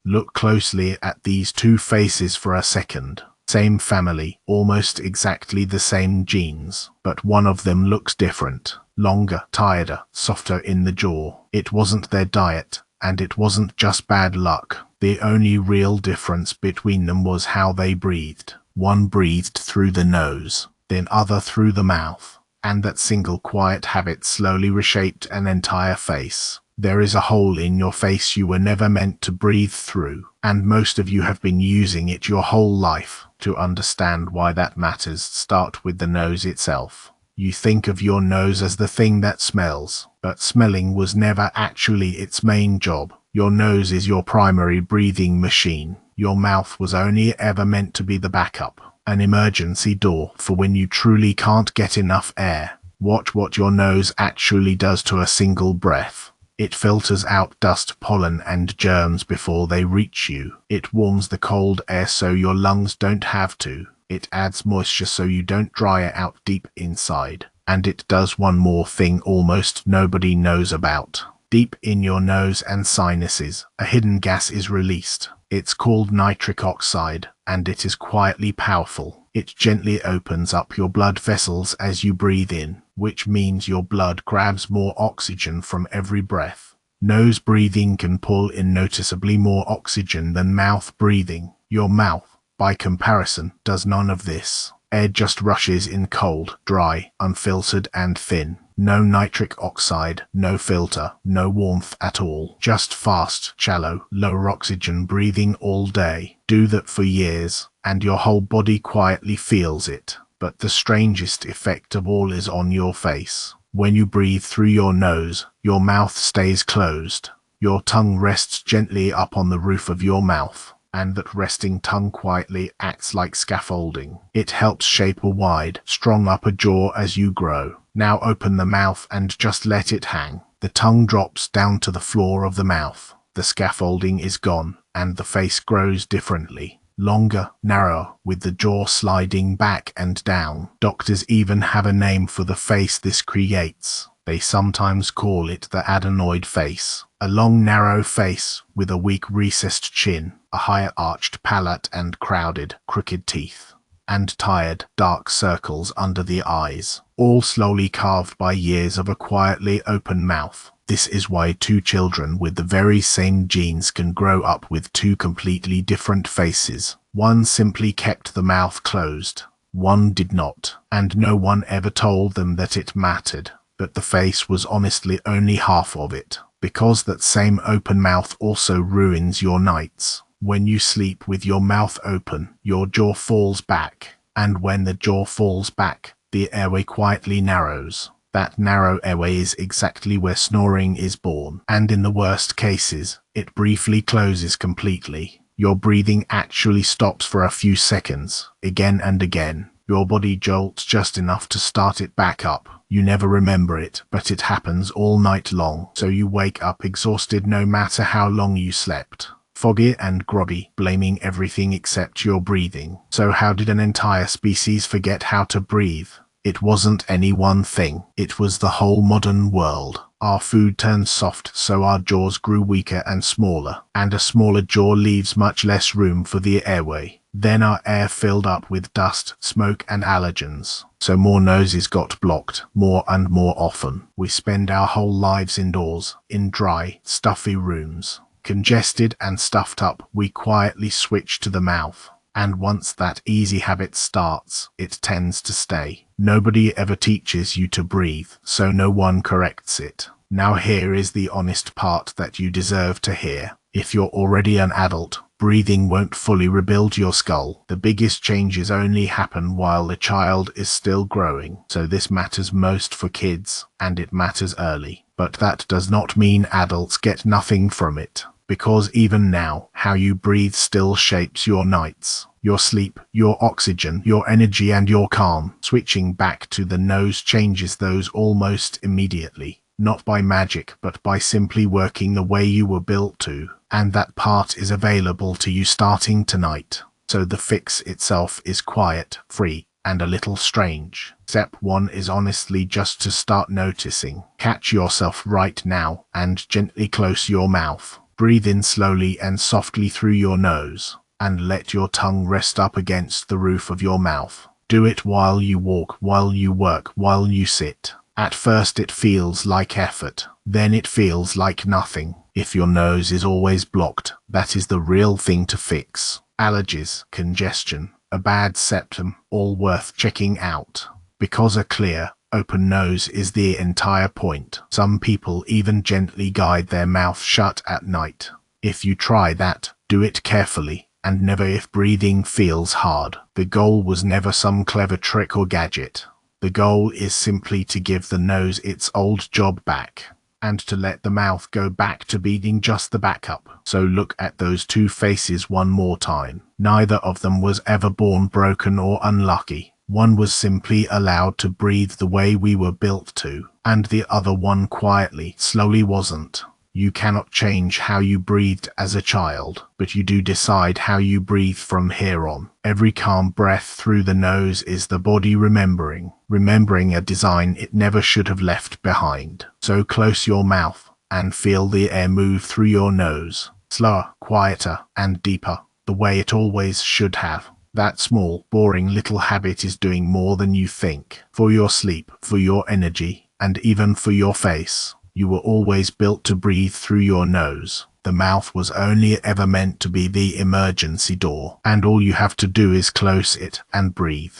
Look closely at these two faces for a second. Same family, almost exactly the same genes, but one of them looks different. Longer, tireder, softer in the jaw. It wasn't their diet, and it wasn't just bad luck. The only real difference between them was how they breathed. One breathed through the nose, then other through the mouth, and that single quiet habit slowly reshaped an entire face. There is a hole in your face you were never meant to breathe through, and most of you have been using it your whole life. To understand why that matters, start with the nose itself. You think of your nose as the thing that smells, but smelling was never actually its main job. Your nose is your primary breathing machine. Your mouth was only ever meant to be the backup, an emergency door for when you truly can't get enough air. Watch what your nose actually does to a single breath. It filters out dust, pollen, and germs before they reach you. It warms the cold air so your lungs don't have to. It adds moisture so you don't dry out deep inside. And it does one more thing almost nobody knows about. Deep in your nose and sinuses, a hidden gas is released. It's called nitric oxide, and it is quietly powerful. It gently opens up your blood vessels as you breathe in, which means your blood grabs more oxygen from every breath. Nose breathing can pull in noticeably more oxygen than mouth breathing. Your mouth, by comparison, does none of this. Air just rushes in cold, dry, unfiltered and thin. No nitric oxide, no filter, no warmth at all. Just fast, shallow, low oxygen breathing all day. Do that for years, and your whole body quietly feels it. But the strangest effect of all is on your face. When you breathe through your nose, your mouth stays closed. Your tongue rests gently up on the roof of your mouth, and that resting tongue quietly acts like scaffolding. It helps shape a wide, strong upper jaw as you grow. Now open the mouth and just let it hang. The tongue drops down to the floor of the mouth. The scaffolding is gone, and the face grows differently. Longer, narrower, with the jaw sliding back and down. Doctors even have a name for the face this creates. They sometimes call it the adenoid face. A long, narrow face with a weak recessed chin, a higher arched palate and crowded, crooked teeth, and tired, dark circles under the eyes, all slowly carved by years of a quietly open mouth. This is why two children with the very same genes can grow up with two completely different faces. One simply kept the mouth closed. One did not, and no one ever told them that it mattered. But the face was honestly only half of it, because that same open mouth also ruins your nights. When you sleep with your mouth open, your jaw falls back, and when the jaw falls back, the airway quietly narrows. That narrow airway is exactly where snoring is born, and in the worst cases, it briefly closes completely. Your breathing actually stops for a few seconds, again and again. Your body jolts just enough to start it back up. You never remember it, but it happens all night long, so you wake up exhausted no matter how long you slept. Foggy and groggy, blaming everything except your breathing. So how did an entire species forget how to breathe? It wasn't any one thing. It was the whole modern world. Our food turned soft, so our jaws grew weaker and smaller, and a smaller jaw leaves much less room for the airway. Then our air filled up with dust, smoke and allergens. So more noses got blocked, more and more often. We spend our whole lives indoors, in dry, stuffy rooms. Congested and stuffed up, we quietly switch to the mouth. And once that easy habit starts, it tends to stay. Nobody ever teaches you to breathe, so no one corrects it. Now here is the honest part that you deserve to hear. If you're already an adult, breathing won't fully rebuild your skull. The biggest changes only happen while the child is still growing. So this matters most for kids, and it matters early. But that does not mean adults get nothing from it. Because even now, how you breathe still shapes your nights, your sleep, your oxygen, your energy and your calm. Switching back to the nose changes those almost immediately. Not by magic, but by simply working the way you were built to. And that part is available to you starting tonight. So the fix itself is quiet, free, and a little strange. Step 1 is honestly just to start noticing. Catch yourself right now and gently close your mouth. Breathe in slowly and softly through your nose, and let your tongue rest up against the roof of your mouth. Do it while you walk, while you work, while you sit. At first it feels like effort, then it feels like nothing. If your nose is always blocked, that is the real thing to fix. Allergies, congestion, a bad septum, all worth checking out. Because a clear, open nose is the entire point. Some people even gently guide their mouth shut at night. If you try that, do it carefully, and never if breathing feels hard. The goal was never some clever trick or gadget. The goal is simply to give the nose its old job back, and to let the mouth go back to being just the backup. So look at those two faces one more time. Neither of them was ever born broken or unlucky. One was simply allowed to breathe the way we were built to, and the other one quietly, slowly wasn't. You cannot change how you breathed as a child, but you do decide how you breathe from here on. Every calm breath through the nose is the body remembering a design it never should have left behind. So close your mouth and feel the air move through your nose, slower, quieter, and deeper, the way it always should have. That small, boring little habit is doing more than you think. For your sleep, for your energy, and even for your face. You were always built to breathe through your nose. The mouth was only ever meant to be the emergency door, and all you have to do is close it and breathe.